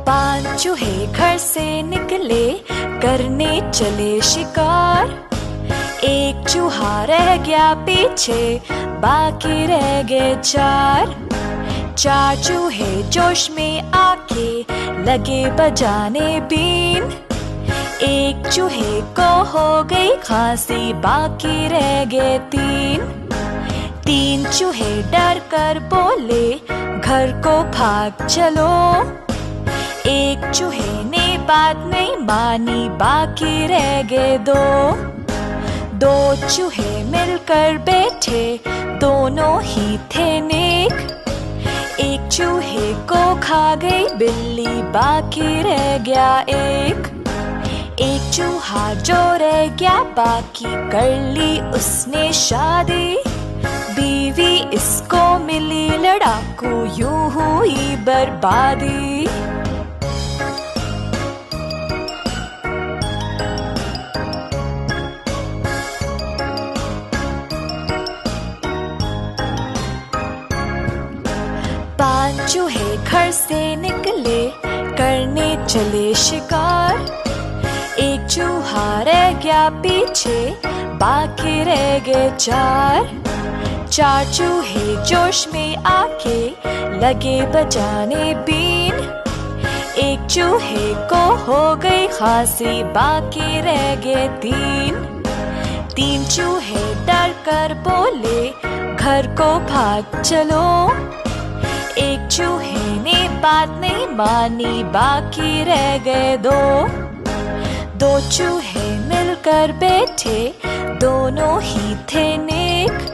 पांच चूहे घर से निकले करने चले शिकार। एक चूहा रह गया पीछे, बाकी रह गए चार। चार चूहे जोश में आके लगे बजाने बीन। एक चूहे को हो गई खांसी, बाकी रह गए तीन। तीन चूहे डर कर बोले घर को भाग चलो। एक चूहे ने बात नहीं मानी, बाकी रह गए दो। दो चूहे मिलकर बैठे, दोनों ही थे नेक। एक चूहे को खा गई बिल्ली, बाकी रह गया एक। एक चूहा जो रह गया बाकी, कर ली उसने शादी। बीवी इसको मिली लड़ाकू, यूं हुई बर्बादी। पांच चूहे घर से निकले करने चले शिकार। एक चूहा रह गया पीछे, बाकी रह गए चार। चार चूहे जोश में आके लगे बजाने बीन। एक चूहे को हो गई खांसी, बाकी रह गए तीन। तीन चूहे डर कर बोले घर को भाग चलो। एक चूहे ने बात नहीं मानी, बाकी रह गए दो। दो चूहे मिलकर बैठे, दोनों ही थे नेक।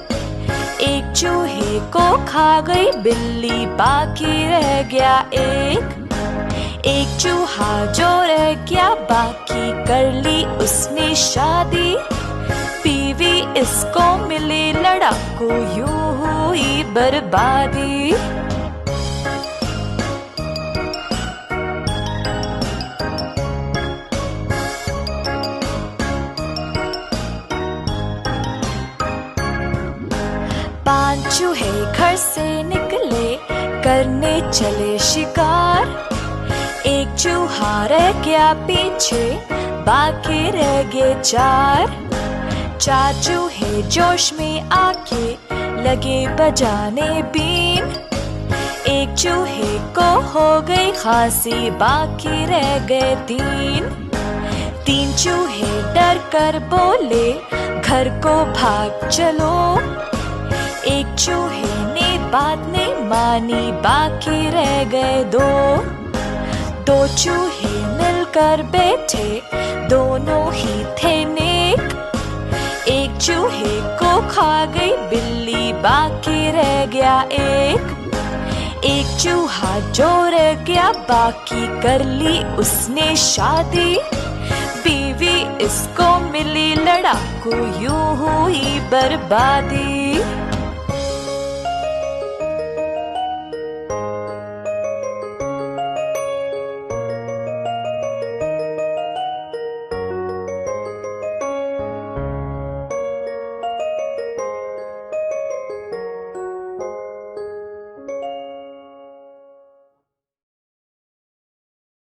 एक चूहे को खा गई बिल्ली, बाकी रह गया एक। एक चूहा जो रह गया बाकी, कर ली उसने शादी। बीवी इसको मिली लड़ाकू, यूं हुई बर्बादी। पांच चूहे घर से निकले करने चले शिकार। एक चूहा रह गया पीछे, बाकी रह गए चार। चार चूहे जोश में आके लगे बजाने बीन। एक चूहे को हो गई खांसी, बाकी रह गए तीन। तीन चूहे डर कर बोले घर को भाग चलो। एक चूहे ने बात नहीं मानी, बाकी रह गए दो। दो चूहे मिलकर बैठे, दोनों ही थे नेक। एक चूहे को खा गई बिल्ली, बाकी रह गया एक। एक चूहा जो रह गया बाकी, कर ली उसने शादी। बीवी इसको मिली लड़ाकू, यूं हुई बर्बादी।